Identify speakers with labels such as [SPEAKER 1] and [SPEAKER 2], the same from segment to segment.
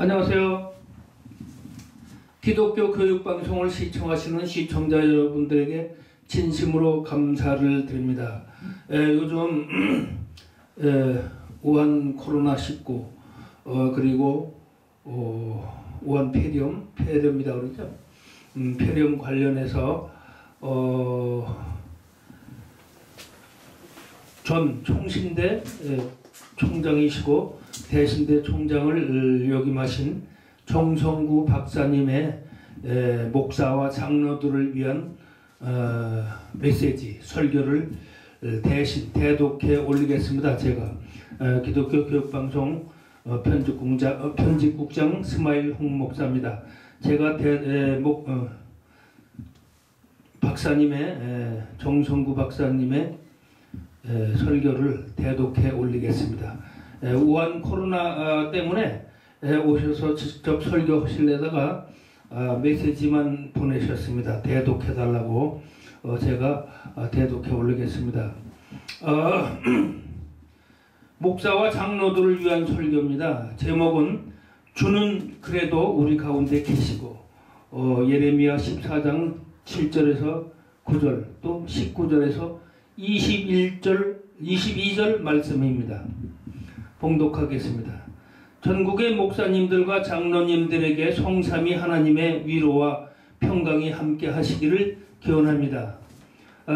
[SPEAKER 1] 안녕하세요. 기독교 교육방송을 시청하시는 시청자 여러분들에게 진심으로 감사를 드립니다. 요즘 우한 코로나19 그리고 우한 폐렴이다 그러죠. 폐렴 관련해서 전 총신대 총장이시고 대신대 총장을 역임하신 정성구 박사님의 목사와 장로들을 위한 메시지, 설교를 대신 대독해 올리겠습니다. 제가 기독교 교육방송 편집국장 스마일 홍 목사입니다. 제가 박사님의 정성구 박사님의 설교를 대독해 올리겠습니다. 우한 코로나 때문에 오셔서 직접 설교하시려다가 메시지만 보내셨습니다. 대독해 달라고 제가 대독해 올리겠습니다. 목사와 장로들을 위한 설교입니다. 제목은 주는 그래도 우리 가운데 계시고 예레미야 14장 7절에서 9절 또 19절에서 22절 말씀입니다. 봉독하겠습니다. 전국의 목사님들과 장로님들에게 성삼위 하나님의 위로와 평강이 함께 하시기를 기원합니다.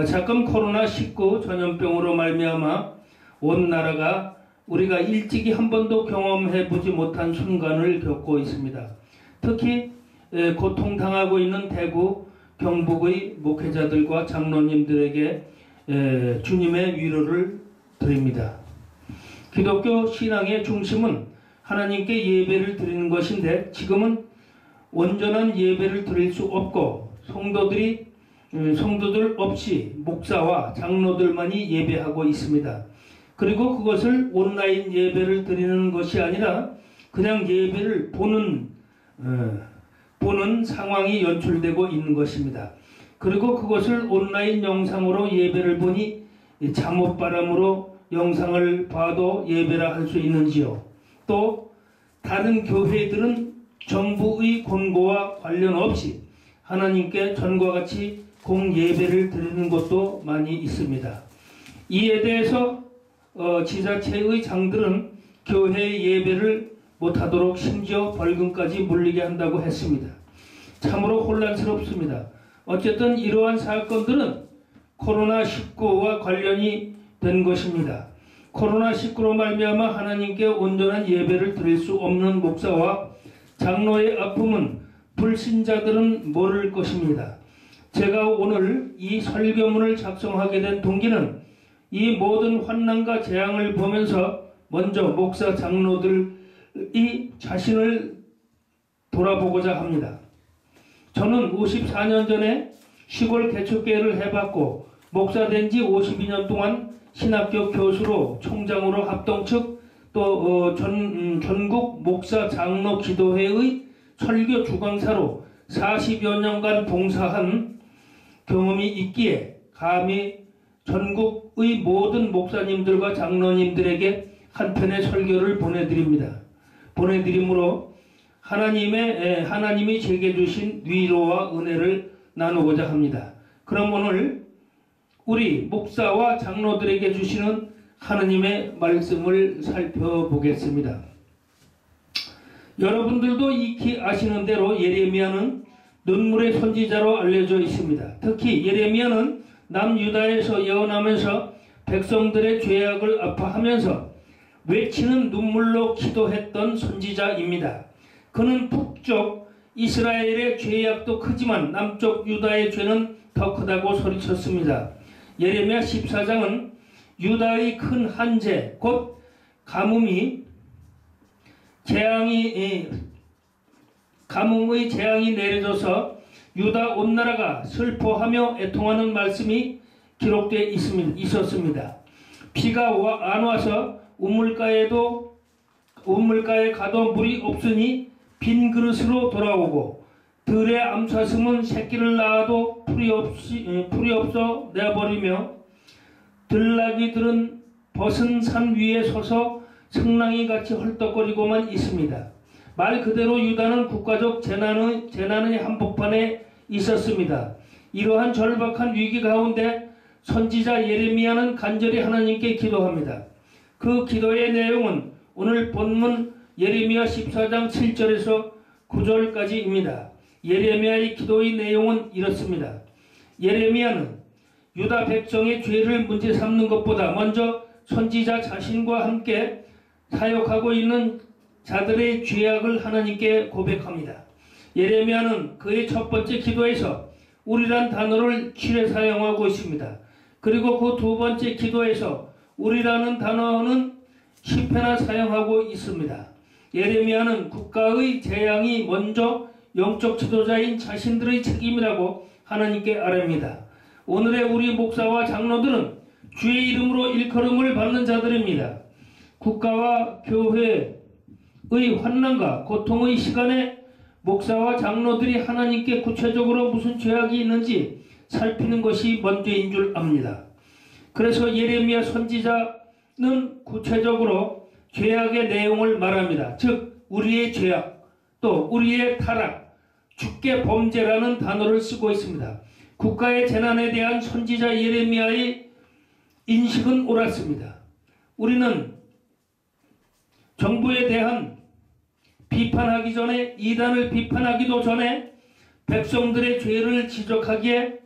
[SPEAKER 1] 작금 코로나19 전염병으로 말미암아 온 나라가 우리가 일찍이 한 번도 경험해보지 못한 순간을 겪고 있습니다. 특히 고통당하고 있는 대구, 경북의 목회자들과 장로님들에게 주님의 위로를 드립니다. 기독교 신앙의 중심은 하나님께 예배를 드리는 것인데 지금은 온전한 예배를 드릴 수 없고 성도들 없이 목사와 장로들만이 예배하고 있습니다. 그리고 그것을 온라인 예배를 드리는 것이 아니라 그냥 예배를 보는 상황이 연출되고 있는 것입니다. 그리고 그것을 온라인 영상으로 예배를 보니 잠옷바람으로 영상을 봐도 예배라 할 수 있는지요. 또 다른 교회들은 정부의 권고와 관련 없이 하나님께 전과 같이 공예배를 드리는 곳도 많이 있습니다. 이에 대해서 지자체의 장들은 교회 예배를 못하도록 심지어 벌금까지 물리게 한다고 했습니다. 참으로 혼란스럽습니다. 어쨌든 이러한 사건들은 코로나19와 관련이 된 것입니다. 코로나19로 말미암아 하나님께 온전한 예배를 드릴 수 없는 목사와 장로의 아픔은 불신자들은 모를 것입니다. 제가 오늘 이 설교문을 작성하게 된 동기는 이 모든 환난과 재앙을 보면서 먼저 목사 장로들이 자신을 돌아보고자 합니다. 저는 54년 전에 시골 개척교회를 해봤고 목사 된 지 52년 동안 신학교 교수로 총장으로 합동측 또 전국 목사 장로 기도회의 설교 주강사로 40여 년간 봉사한 경험이 있기에 감히 전국의 모든 목사님들과 장로님들에게 한 편의 설교를 보내드림으로 하나님이 제게 주신 위로와 은혜를 나누고자 합니다. 그럼 오늘 우리 목사와 장로들에게 주시는 하나님의 말씀을 살펴보겠습니다. 여러분들도 익히 아시는 대로 예레미야는 눈물의 선지자로 알려져 있습니다. 특히 예레미야는 남유다에서 예언하면서 백성들의 죄악을 아파하면서 외치는 눈물로 기도했던 선지자입니다. 그는 북쪽 이스라엘의 죄악도 크지만 남쪽 유다의 죄는 더 크다고 소리쳤습니다. 예레미야 14장은 유다의 큰 한재 곧 가뭄의 재앙이 내려져서 유다 온 나라가 슬퍼하며 애통하는 말씀이 기록되어 있었습니다. 비가 안 와서 우물가에 가도 물이 없으니 빈 그릇으로 돌아오고 들의 암사슴은 새끼를 낳아도 풀이 없어 내버리며 들나귀들은 벗은 산 위에 서서 성랑이 같이 헐떡거리고만 있습니다. 말 그대로 유다는 국가적 재난의 한복판에 있었습니다. 이러한 절박한 위기 가운데 선지자 예레미야는 간절히 하나님께 기도합니다. 그 기도의 내용은 오늘 본문 예레미야 14장 7절에서 9절까지입니다. 예레미야의 기도의 내용은 이렇습니다. 예레미야는 유다 백성의 죄를 문제 삼는 것보다 먼저 선지자 자신과 함께 사역하고 있는 자들의 죄악을 하나님께 고백합니다. 예레미야는 그의 첫 번째 기도에서 우리란 단어를 길에 사용하고 있습니다. 그리고 그 두 번째 기도에서 우리라는 단어는 10회나 사용하고 있습니다. 예레미야는 국가의 재앙이 먼저 영적 지도자인 자신들의 책임이라고 하나님께 아뢰입니다. 오늘의 우리 목사와 장로들은 주의 이름으로 일컬음을 받는 자들입니다. 국가와 교회의 환난과 고통의 시간에 목사와 장로들이 하나님께 구체적으로 무슨 죄악이 있는지 살피는 것이 먼저인 줄 압니다. 그래서 예레미야 선지자는 구체적으로 죄악의 내용을 말합니다. 즉 우리의 죄악, 또 우리의 타락, 주께 범죄라는 단어를 쓰고 있습니다. 국가의 재난에 대한 선지자 예레미야의 인식은 옳았습니다. 우리는 정부에 대한 비판하기 전에, 이단을 비판하기도 전에 백성들의 죄를 지적하기에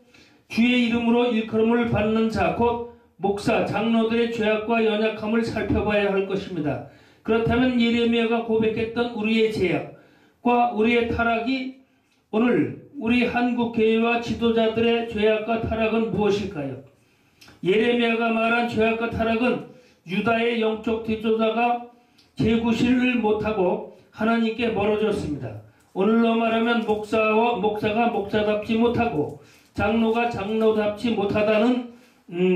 [SPEAKER 1] 주의 이름으로 일컬음을 받는 자, 곧 목사, 장로들의 죄악과 연약함을 살펴봐야 할 것입니다. 그렇다면 예레미야가 고백했던 우리의 죄악과 우리의 타락이 오늘 우리 한국교회와 지도자들의 죄악과 타락은 무엇일까요? 예레미야가 말한 죄악과 타락은 유다의 영적 지도자가 재구실을 못하고 하나님께 멀어졌습니다. 오늘로 말하면 목사가 목사답지 못하고 장로가 장로답지 못하다는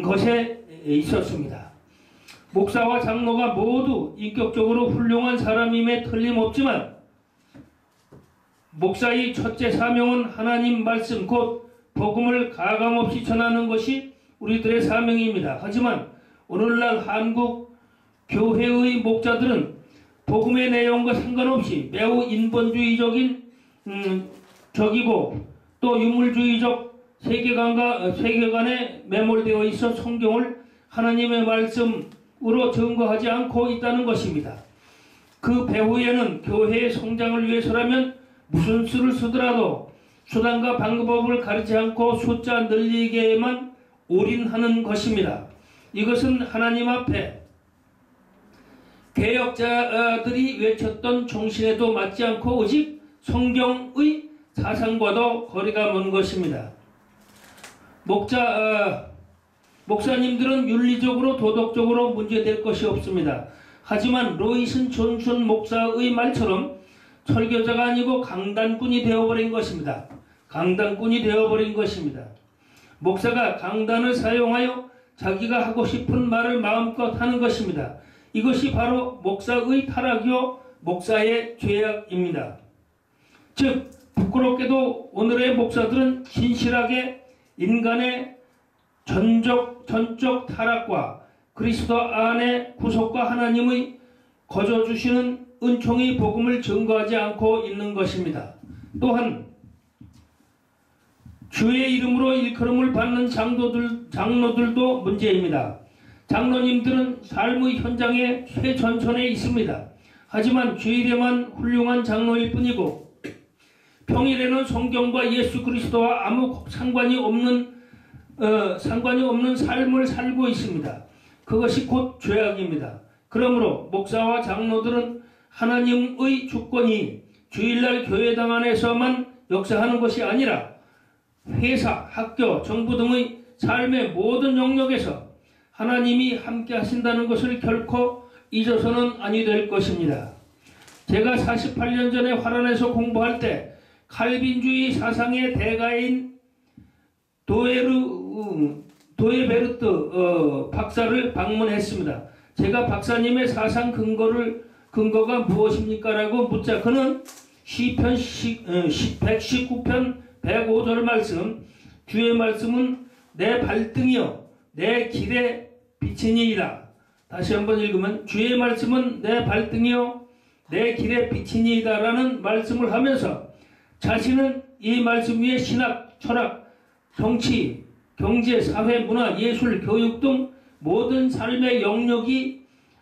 [SPEAKER 1] 것에 있었습니다. 목사와 장로가 모두 인격적으로 훌륭한 사람임에 틀림없지만 목사의 첫째 사명은 하나님 말씀 곧 복음을 가감없이 전하는 것이 우리들의 사명입니다. 하지만 오늘날 한국 교회의 목자들은 복음의 내용과 상관없이 매우 인본주의적인 적이고 또 유물주의적 세계관에 매몰되어 있어 성경을 하나님의 말씀으로 증거하지 않고 있다는 것입니다. 그 배후에는 교회의 성장을 위해서라면 무슨 수를 쓰더라도 수단과 방법을 가르치지 않고 숫자 늘리기에만 올인하는 것입니다. 이것은 하나님 앞에 개혁자들이 외쳤던 정신에도 맞지 않고 오직 성경의 사상과도 거리가 먼 것입니다. 목사님들은 윤리적으로 도덕적으로 문제될 것이 없습니다. 하지만 로이슨 존슨 목사의 말처럼 설교자가 아니고 강단꾼이 되어버린 것입니다. 강단꾼이 되어버린 것입니다. 목사가 강단을 사용하여 자기가 하고 싶은 말을 마음껏 하는 것입니다. 이것이 바로 목사의 타락이요 목사의 죄악입니다. 즉 부끄럽게도 오늘의 목사들은 진실하게 인간의 전적 타락과 그리스도 안의 구속과 하나님의 거저주시는 은총의 복음을 증거하지 않고 있는 것입니다. 또한 주의 이름으로 일컬음을 받는 장로들도 문제입니다. 장로님들은 삶의 현장에 최전선에 있습니다. 하지만 주일에만 훌륭한 장로일 뿐이고 평일에는 성경과 예수 그리스도와 아무 상관이 없는 삶을 살고 있습니다. 그것이 곧 죄악입니다. 그러므로 목사와 장로들은 하나님의 주권이 주일날 교회당 안에서만 역사하는 것이 아니라 회사, 학교, 정부 등의 삶의 모든 영역에서 하나님이 함께 하신다는 것을 결코 잊어서는 아니 될 것입니다. 제가 48년 전에 화란에서 공부할 때 칼빈주의 사상의 대가인 도에베르트 박사를 방문했습니다. 제가 박사님의 사상 근거가 무엇입니까? 라고 묻자 그는 시편 119편 105절 말씀, 주의 말씀은 내 발등이요 내 길에 비치니이다. 다시 한번 읽으면 주의 말씀은 내 발등이요 내 길의 빛이니이다라는 말씀을 하면서 자신은 이 말씀 위에 신학, 철학, 정치, 경제, 사회, 문화, 예술, 교육 등 모든 삶의 영역이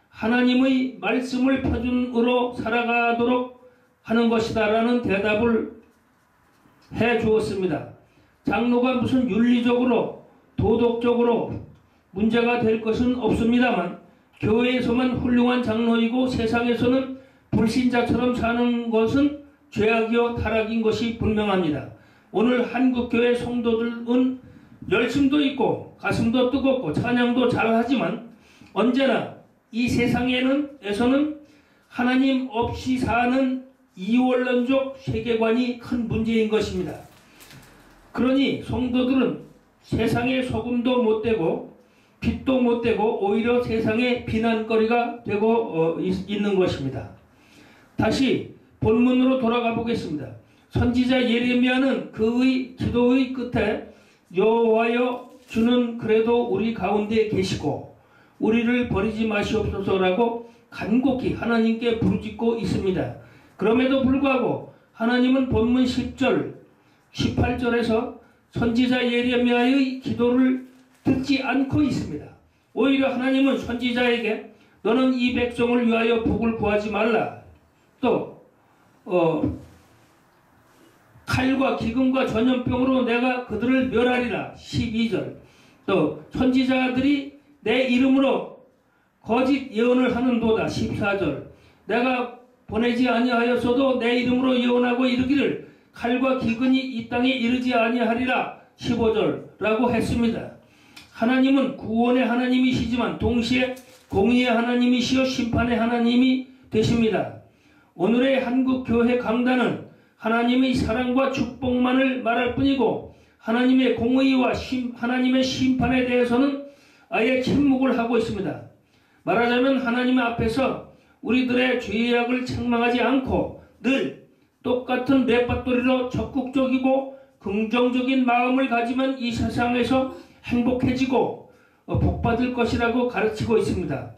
[SPEAKER 1] 하나님의 말씀을 표준으로 살아가도록 하는 것이다라는 대답을 해 주었습니다. 장로가 무슨 윤리적으로 도덕적으로 문제가 될 것은 없습니다만 교회에서만 훌륭한 장로이고 세상에서는 불신자처럼 사는 것은 죄악이요 타락인 것이 분명합니다. 오늘 한국교회 성도들은 열심도 있고 가슴도 뜨겁고 찬양도 잘하지만 언제나 이 세상에서는 하나님 없이 사는 이원론적 세계관이 큰 문제인 것입니다. 그러니 성도들은 세상의 소금도 못 되고 빛도 못 되고 오히려 세상의 비난거리가 되고 있는 것입니다. 다시 본문으로 돌아가 보겠습니다. 선지자 예레미야는 그의 기도의 끝에 여호와여 주는 그래도 우리 가운데 계시고 우리를 버리지 마시옵소서라고 간곡히 하나님께 부르짖고 있습니다. 그럼에도 불구하고 하나님은 본문 10절, 18절에서 선지자 예레미야의 기도를 듣지 않고 있습니다. 오히려 하나님은 선지자에게 너는 이 백성을 위하여 복을 구하지 말라. 또 칼과 기근과 전염병으로 내가 그들을 멸하리라. 12절. 또 선지자들이 내 이름으로 거짓 예언을 하는도다. 14절. 내가 보내지 아니하였어도 내 이름으로 예언하고 이르기를 칼과 기근이 이 땅에 이르지 아니하리라. 15절라고 했습니다. 하나님은 구원의 하나님이시지만 동시에 공의의 하나님이시여 심판의 하나님이 되십니다. 오늘의 한국교회 강단은 하나님의 사랑과 축복만을 말할 뿐이고 하나님의 공의와 하나님의 심판에 대해서는 아예 침묵을 하고 있습니다. 말하자면 하나님 앞에서 우리들의 죄악을 책망하지 않고 늘 똑같은 맷밭돌이로 적극적이고 긍정적인 마음을 가지면 이 세상에서 행복해지고 복받을 것이라고 가르치고 있습니다.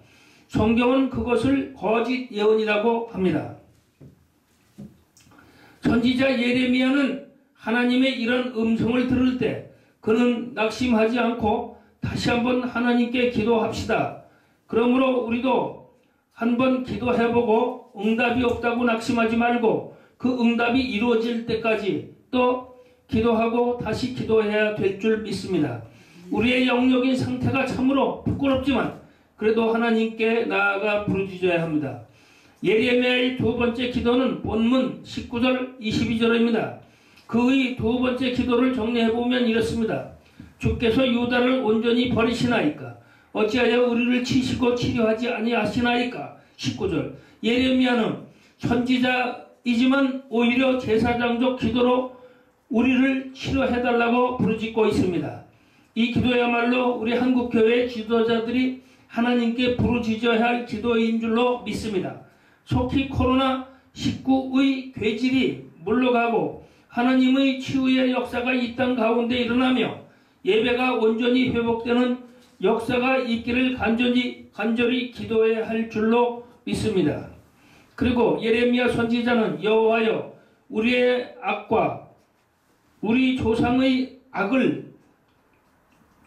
[SPEAKER 1] 성경은 그것을 거짓 예언이라고 합니다. 선지자 예레미야는 하나님의 이런 음성을 들을 때 그는 낙심하지 않고 다시 한번 하나님께 기도합시다. 그러므로 우리도 한번 기도해보고 응답이 없다고 낙심하지 말고 그 응답이 이루어질 때까지 또 기도하고 다시 기도해야 될 줄 믿습니다. 우리의 영적인 상태가 참으로 부끄럽지만 그래도 하나님께 나아가 부르짖어야 합니다. 예레미야의 두 번째 기도는 본문 19절 22절입니다. 그의 두 번째 기도를 정리해보면 이렇습니다. 주께서 유다를 온전히 버리시나이까? 어찌하여 우리를 치시고 치료하지 아니하시나이까? 19절. 예레미야는 선지자이지만 오히려 제사장적 기도로 우리를 치료해달라고 부르짖고 있습니다. 이 기도야말로 우리 한국교회 지도자들이 하나님께 부르짖어야 할 기도인 줄로 믿습니다. 속히 코로나19의 괴질이 물러가고 하나님의 치유의 역사가 이 땅 가운데 일어나며 예배가 온전히 회복되는 역사가 있기를 간절히 기도해야 할 줄로 믿습니다. 그리고 예레미야 선지자는 여호와여 우리의 악과 우리 조상의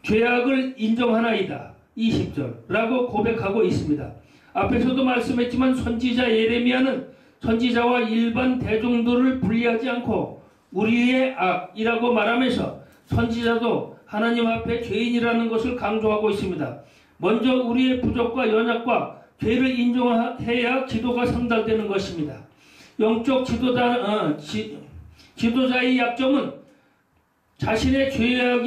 [SPEAKER 1] 죄악을 인정하나이다. 20절 라고 고백하고 있습니다. 앞에서도 말씀했지만 선지자 예레미야는 선지자와 일반 대중들을 분리하지 않고 우리의 악이라고 말하면서 선지자도 하나님 앞에 죄인이라는 것을 강조하고 있습니다. 먼저 우리의 부족과 연약과 죄를 인정해야 기도가 상달되는 것입니다. 영적 지도자의 약점은 자신의 죄와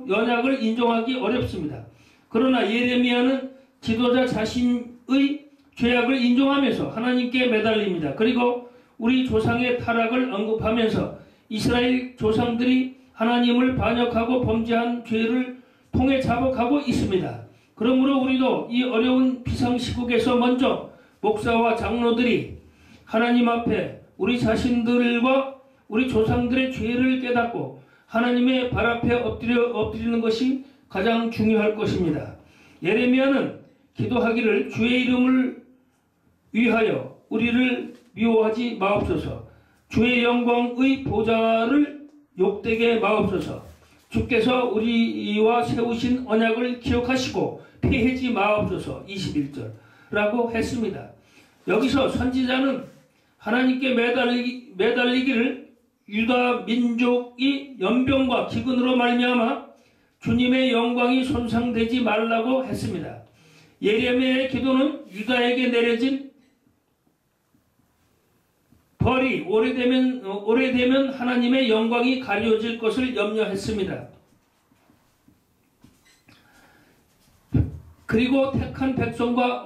[SPEAKER 1] 연약을 인정하기 어렵습니다. 그러나 예레미야는 지도자 자신의 죄악을 인정하면서 하나님께 매달립니다. 그리고 우리 조상의 타락을 언급하면서 이스라엘 조상들이 하나님을 반역하고 범죄한 죄를 통해 자복하고 있습니다. 그러므로 우리도 이 어려운 비상시국에서 먼저 목사와 장로들이 하나님 앞에 우리 자신들과 우리 조상들의 죄를 깨닫고 하나님의 발 앞에 엎드리는 것이 가장 중요할 것입니다. 예레미야는 기도하기를 주의 이름을 위하여 우리를 미워하지 마옵소서. 주의 영광의 보좌를 욕되게 마옵소서. 주께서 우리와 세우신 언약을 기억하시고 피하지 마옵소서. 21절 라고 했습니다. 여기서 선지자는 하나님께 매달리기를 유다 민족이 연병과 기근으로 말미암아 주님의 영광이 손상되지 말라고 했습니다. 예레미야의 기도는 유다에게 내려진 벌이 오래되면 하나님의 영광이 가려질 것을 염려했습니다. 그리고 택한 백성과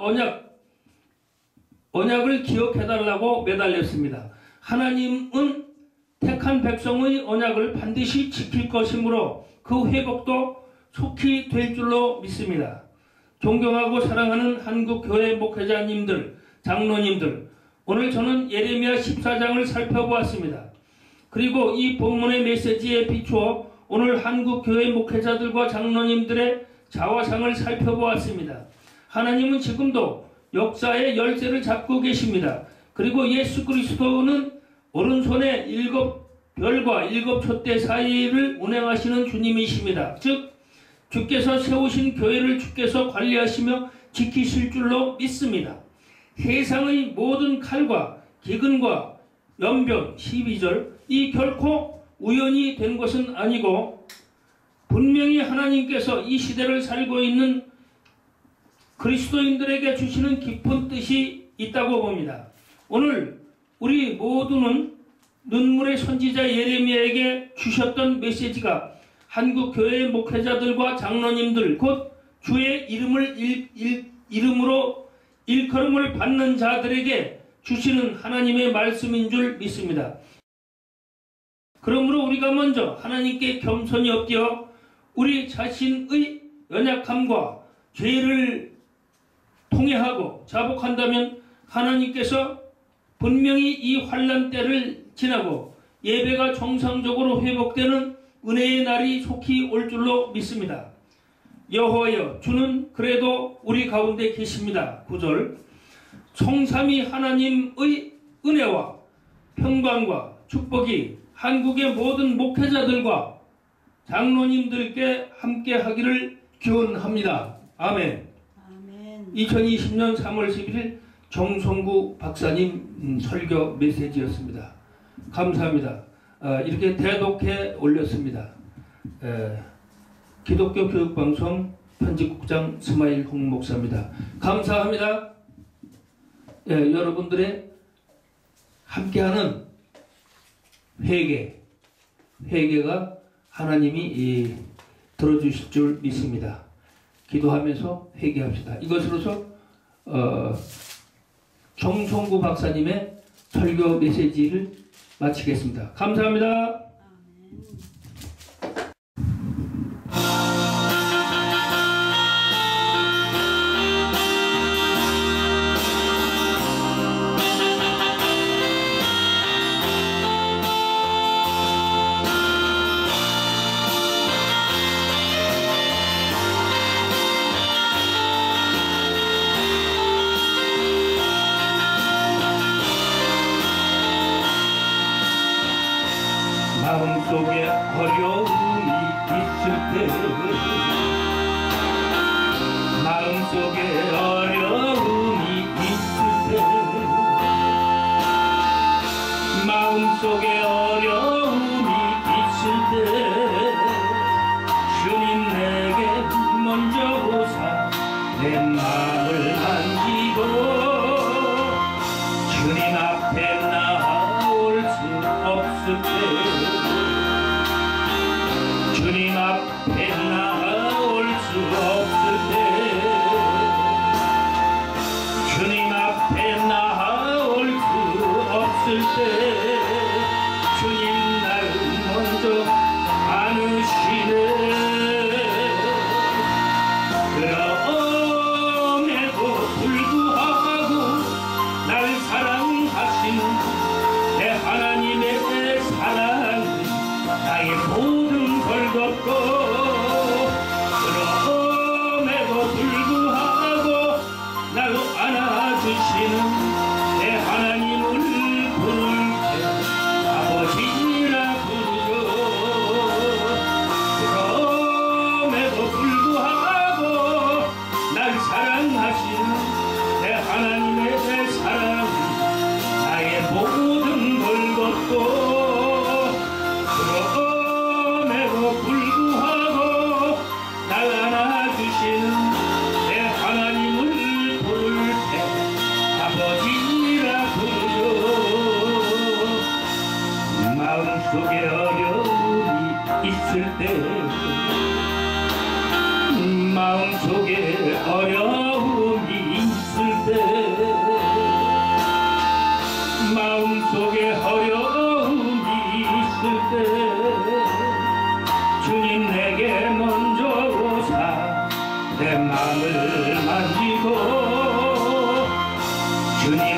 [SPEAKER 1] 언약을 기억해달라고 매달렸습니다. 하나님은 택한 백성의 언약을 반드시 지킬 것이므로 그 회복도 속히 될 줄로 믿습니다. 존경하고 사랑하는 한국교회 목회자님들, 장로님들, 오늘 저는 예레미야 14장을 살펴보았습니다. 그리고 이 본문의 메시지에 비추어 오늘 한국교회 목회자들과 장로님들의 자화상을 살펴보았습니다. 하나님은 지금도 역사의 열쇠를 잡고 계십니다. 그리고 예수 그리스도는 오른손에 7별과 7촛대 사이를 운행하시는 주님이십니다. 즉 주께서 세우신 교회를 주께서 관리하시며 지키실 줄로 믿습니다. 세상의 모든 칼과 기근과 연병 12절 이 결코 우연히 된 것은 아니고 분명히 하나님께서 이 시대를 살고 있는 그리스도인들에게 주시는 깊은 뜻이 있다고 봅니다. 오늘 우리 모두는 눈물의 선지자 예레미야에게 주셨던 메시지가 한국 교회 목회자들과 장로님들 곧 주의 이름으로 일컬음을 받는 자들에게 주시는 하나님의 말씀인 줄 믿습니다. 그러므로 우리가 먼저 하나님께 겸손히 엎드려 우리 자신의 연약함과 죄를 통회하고 자복한다면 하나님께서 분명히 이 환난 때를 지나고 예배가 정상적으로 회복되는 은혜의 날이 속히 올 줄로 믿습니다. 여호와여 주는 그래도 우리 가운데 계십니다. 9절 성삼위 하나님의 은혜와 평강과 축복이 한국의 모든 목회자들과 장로님들께 함께 하기를 기원합니다. 아멘. 2020년 3월 11일 정성구 박사님 설교 메시지였습니다. 감사합니다. 이렇게 대독해 올렸습니다. 기독교 교육방송 편집국장 스마일 홍 목사입니다. 감사합니다. 여러분들의 함께하는 회개가 하나님이 들어주실 줄 믿습니다. 기도하면서 회개합시다. 이것으로서 정성구 박사님의 설교 메시지를 마치겠습니다. 감사합니다. 마음속에 어려움이 있을 때 마음속에 어려움이 있을 때 마음속에 어려움이 있을 때 주님 내게 먼저 오사 내 마음을 만지고 주님 앞에 나올 수 없을 때 주님 앞에 나올 수 없을 때 주님 앞에 나올 수 없을 때 주님 나를 먼저 안으시네. 그럼에도 불구하고 날 사랑하시는 내 하나님의 사랑 나의 모든 걸 덮고 속에 어려움이 있을 때 마음 속에 어려움이 있을 때 주님 내게 먼저 오사 내 마음을 만지고 주님